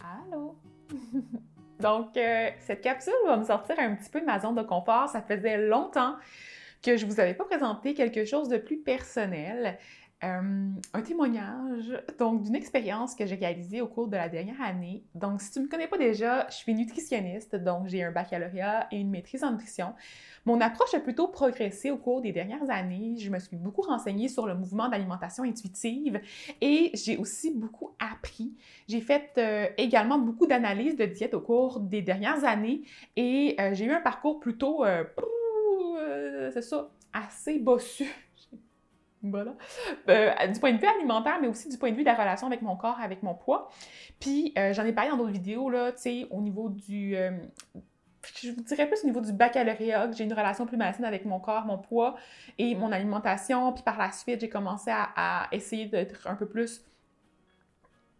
Allô? Donc, cette capsule va me sortir un petit peu de ma zone de confort. Ça faisait longtemps que je ne vous avais pas présenté quelque chose de plus personnel. Un témoignage, donc d'une expérience que j'ai réalisée au cours de la dernière année. Donc, si tu ne me connais pas déjà, je suis nutritionniste, donc j'ai un baccalauréat et une maîtrise en nutrition. Mon approche a plutôt progressé au cours des dernières années. Je me suis beaucoup renseignée sur le mouvement d'alimentation intuitive et j'ai aussi beaucoup appris. J'ai fait également beaucoup d'analyses de diète au cours des dernières années et j'ai eu un parcours plutôt, c'est ça, assez bossu. Voilà. Du point de vue alimentaire, mais aussi du point de vue de la relation avec mon corps, avec mon poids. Puis, j'en ai parlé dans d'autres vidéos, là, tu sais, au niveau du... je vous dirais plus au niveau du baccalauréat, que j'ai une relation plus malsaine avec mon corps, mon poids et mon alimentation. Puis par la suite, j'ai commencé à essayer d'être un peu plus...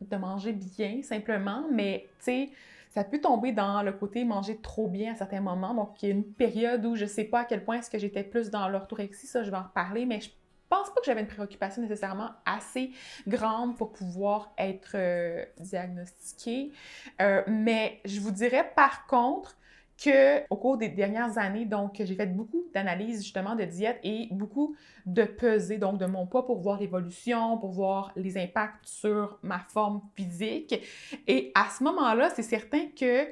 de manger bien, simplement. Mais, tu sais, ça peut tomber dans le côté manger trop bien à certains moments. Donc, il y a une période où je ne sais pas à quel point est-ce que j'étais plus dans l'orthorexie, ça, je vais en reparler, mais je pense pas que j'avais une préoccupation nécessairement assez grande pour pouvoir être diagnostiquée. Mais je vous dirais par contre qu'au cours des dernières années, donc, j'ai fait beaucoup d'analyses justement de diète et beaucoup de peser, donc de mon poids pour voir l'évolution, pour voir les impacts sur ma forme physique. Et à ce moment-là, c'est certain que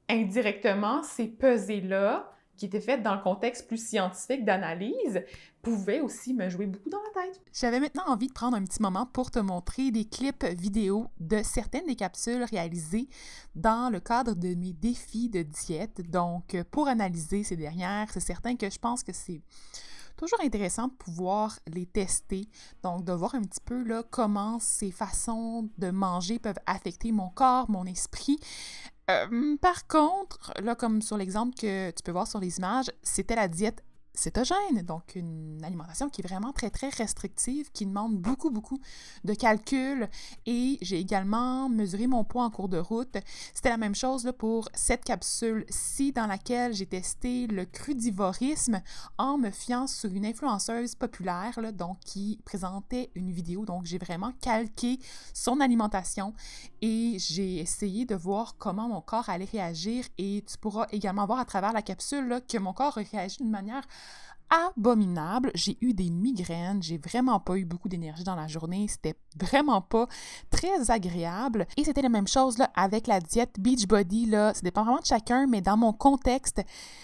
indirectement, ces pesées-là, qui étaient faites dans le contexte plus scientifique d'analyse, pouvaient aussi me jouer beaucoup dans la tête. J'avais maintenant envie de prendre un petit moment pour te montrer des clips vidéo de certaines des capsules réalisées dans le cadre de mes défis de diète. Donc, pour analyser ces dernières, c'est certain que je pense que c'est toujours intéressant de pouvoir les tester, donc de voir un petit peu là, comment ces façons de manger peuvent affecter mon corps, mon esprit. Par contre, là, comme sur l'exemple que tu peux voir sur les images, c'était la diète cétogène, donc une alimentation qui est vraiment très, très restrictive, qui demande beaucoup, beaucoup de calculs. Et j'ai également mesuré mon poids en cours de route. C'était la même chose là, pour cette capsule-ci dans laquelle j'ai testé le crudivorisme en me fiant sur une influenceuse populaire, là, donc qui présentait une vidéo. Donc, j'ai vraiment calqué son alimentation et j'ai essayé de voir comment mon corps allait réagir. Et tu pourras également voir à travers la capsule là, que mon corps a réagi d'une manière abominable. J'ai eu des migraines, j'ai vraiment pas eu beaucoup d'énergie dans la journée, c'était vraiment pas très agréable. Et c'était la même chose là, avec la diète Beachbody, là, ça dépend vraiment de chacun, mais dans mon contexte,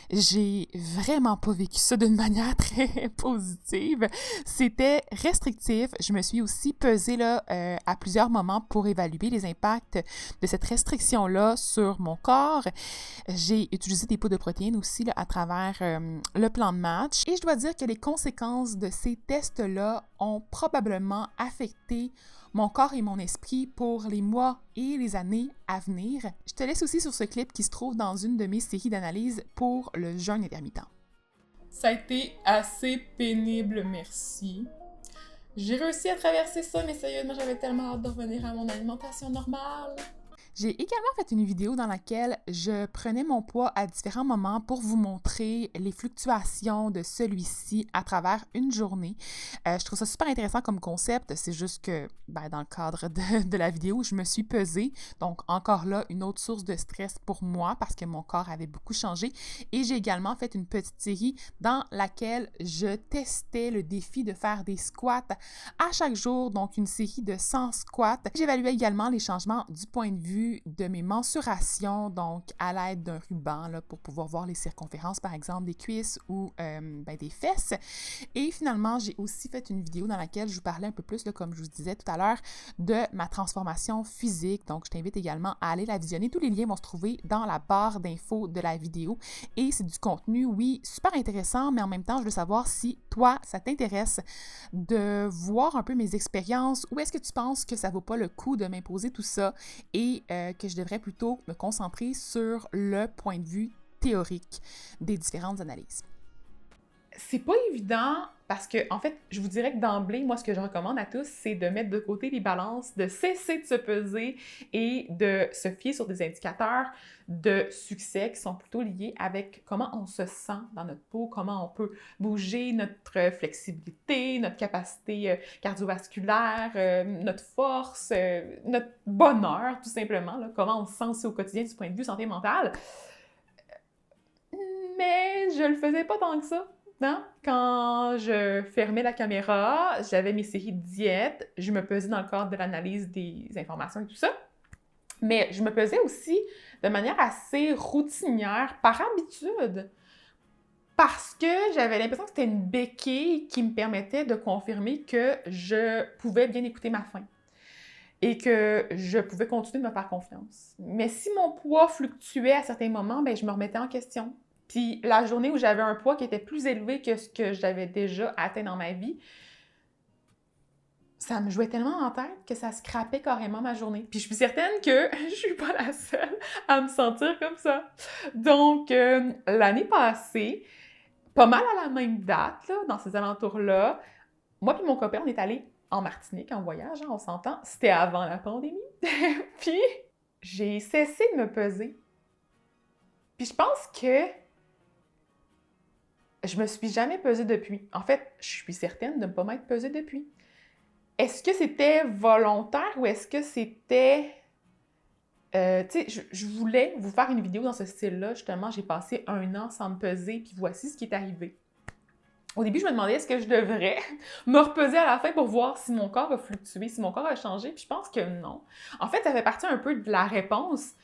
j'ai vraiment pas vécu ça d'une manière très positive. C'était restrictif. Je me suis aussi pesée là, à plusieurs moments pour évaluer les impacts de cette restriction-là sur mon corps. J'ai utilisé des poudres de protéines aussi là, à travers le plan de match. Et je dois dire que les conséquences de ces tests-là ont probablement affecté mon corps et mon esprit pour les mois et les années à venir. Je te laisse aussi sur ce clip qui se trouve dans une de mes séries d'analyses pour le jeûne intermittent. Ça a été assez pénible, merci. J'ai réussi à traverser ça, mais sérieusement, j'avais tellement hâte de revenir à mon alimentation normale. J'ai également fait une vidéo dans laquelle je prenais mon poids à différents moments pour vous montrer les fluctuations de celui-ci à travers une journée. Je trouve ça super intéressant comme concept. C'est juste que dans le cadre de la vidéo, je me suis pesée. Donc encore là, une autre source de stress pour moi parce que mon corps avait beaucoup changé. Et j'ai également fait une petite série dans laquelle je testais le défi de faire des squats à chaque jour. Donc une série de 100 squats. J'évaluais également les changements du point de vue de mes mensurations, donc à l'aide d'un ruban là, pour pouvoir voir les circonférences, par exemple, des cuisses ou des fesses. Et finalement, j'ai aussi fait une vidéo dans laquelle je vous parlais un peu plus, là, comme je vous disais tout à l'heure, de ma transformation physique. Donc, je t'invite également à aller la visionner. Tous les liens vont se trouver dans la barre d'infos de la vidéo. Et c'est du contenu, oui, super intéressant, mais en même temps, je veux savoir si toi, ça t'intéresse de voir un peu mes expériences ou est-ce que tu penses que ça vaut pas le coup de m'imposer tout ça et que je devrais plutôt me concentrer sur le point de vue théorique des différentes analyses. c'est pas évident parce que, en fait, je vous dirais que d'emblée, moi, ce que je recommande à tous, c'est de mettre de côté les balances, de cesser de se peser et de se fier sur des indicateurs de succès qui sont plutôt liés avec comment on se sent dans notre peau, comment on peut bouger, notre flexibilité, notre capacité cardiovasculaire, notre force, notre bonheur, tout simplement, là, comment on se sent aussi au quotidien du point de vue santé mentale. Mais je le faisais pas tant que ça. Non? Quand je fermais la caméra, j'avais mes séries de diète, je me pesais dans le cadre de l'analyse des informations et tout ça. Mais je me pesais aussi de manière assez routinière, par habitude, parce que j'avais l'impression que c'était une béquille qui me permettait de confirmer que je pouvais bien écouter ma faim et que je pouvais continuer de me faire confiance. Mais si mon poids fluctuait à certains moments, ben, je me remettais en question. Puis la journée où j'avais un poids qui était plus élevé que ce que j'avais déjà atteint dans ma vie, ça me jouait tellement en tête que ça scrapait carrément ma journée. Puis je suis certaine que je suis pas la seule à me sentir comme ça. Donc, l'année passée, pas mal à la même date, là, dans ces alentours-là, moi et mon copain, on est allés en Martinique en voyage, hein, on s'entend. C'était avant la pandémie. Puis, j'ai cessé de me peser. Puis je pense que je me suis jamais pesée depuis. En fait, je suis certaine de ne pas m'être pesée depuis. Est-ce que c'était volontaire ou est-ce que c'était... tu sais, je voulais vous faire une vidéo dans ce style-là. Justement, j'ai passé 1 an sans me peser, puis voici ce qui est arrivé. Au début, je me demandais est-ce que je devrais me repeser à la fin pour voir si mon corps a fluctué, si mon corps a changé, puis je pense que non. En fait, ça fait partie un peu de la réponse.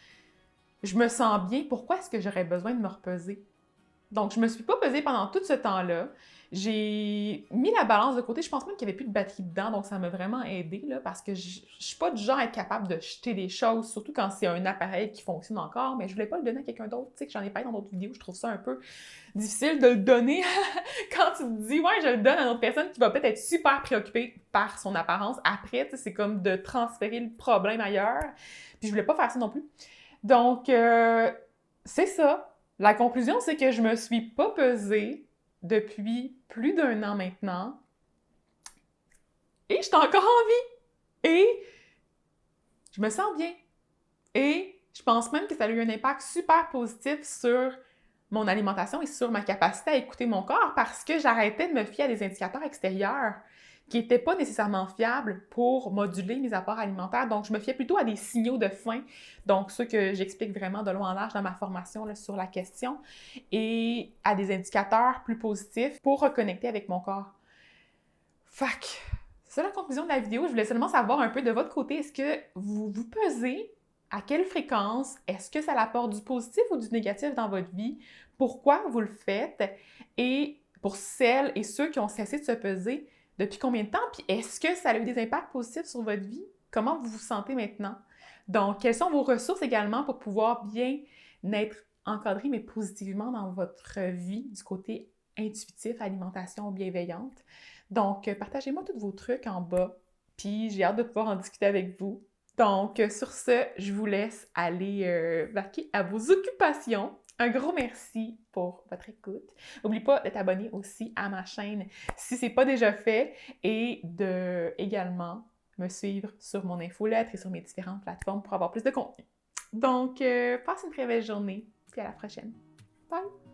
Je me sens bien, pourquoi est-ce que j'aurais besoin de me repeser? Donc, je me suis pas pesée pendant tout ce temps-là. J'ai mis la balance de côté. Je pense même qu'il n'y avait plus de batterie dedans, donc ça m'a vraiment aidée, là, parce que je suis pas du genre à être capable de jeter des choses, surtout quand c'est un appareil qui fonctionne encore, mais je voulais pas le donner à quelqu'un d'autre. Tu sais, que j'en ai parlé dans d'autres vidéos, je trouve ça un peu difficile de le donner quand tu te dis, ouais, je le donne à une autre personne qui va peut-être être super préoccupée par son apparence. Après, tu sais, c'est comme de transférer le problème ailleurs. Puis je voulais pas faire ça non plus. Donc, c'est ça. La conclusion, c'est que je me suis pas pesée depuis plus d'1 an maintenant. Et je suis encore en vie. Et je me sens bien. Et je pense même que ça a eu un impact super positif sur mon alimentation et sur ma capacité à écouter mon corps parce que j'arrêtais de me fier à des indicateurs extérieurs qui n'étaient pas nécessairement fiables pour moduler mes apports alimentaires. Donc, je me fiais plutôt à des signaux de faim, donc ceux que j'explique vraiment de long en large dans ma formation là, sur la question, et à des indicateurs plus positifs pour reconnecter avec mon corps. Fac, c'est ça la conclusion de la vidéo. Je voulais seulement savoir un peu de votre côté, est-ce que vous vous pesez? À quelle fréquence? Est-ce que ça apporte du positif ou du négatif dans votre vie? Pourquoi vous le faites? Et pour celles et ceux qui ont cessé de se peser, depuis combien de temps? Puis est-ce que ça a eu des impacts positifs sur votre vie? Comment vous vous sentez maintenant? Donc, quelles sont vos ressources également pour pouvoir bien être encadré, mais positivement dans votre vie du côté intuitif, alimentation bienveillante? Donc, partagez-moi tous vos trucs en bas, puis j'ai hâte de pouvoir en discuter avec vous. Donc, sur ce, je vous laisse aller vaquer à vos occupations. Un gros merci pour votre écoute. N'oublie pas de t'abonner aussi à ma chaîne si ce n'est pas déjà fait et de également me suivre sur mon infolettre et sur mes différentes plateformes pour avoir plus de contenu. Donc, passe une très belle journée, puis à la prochaine. Bye!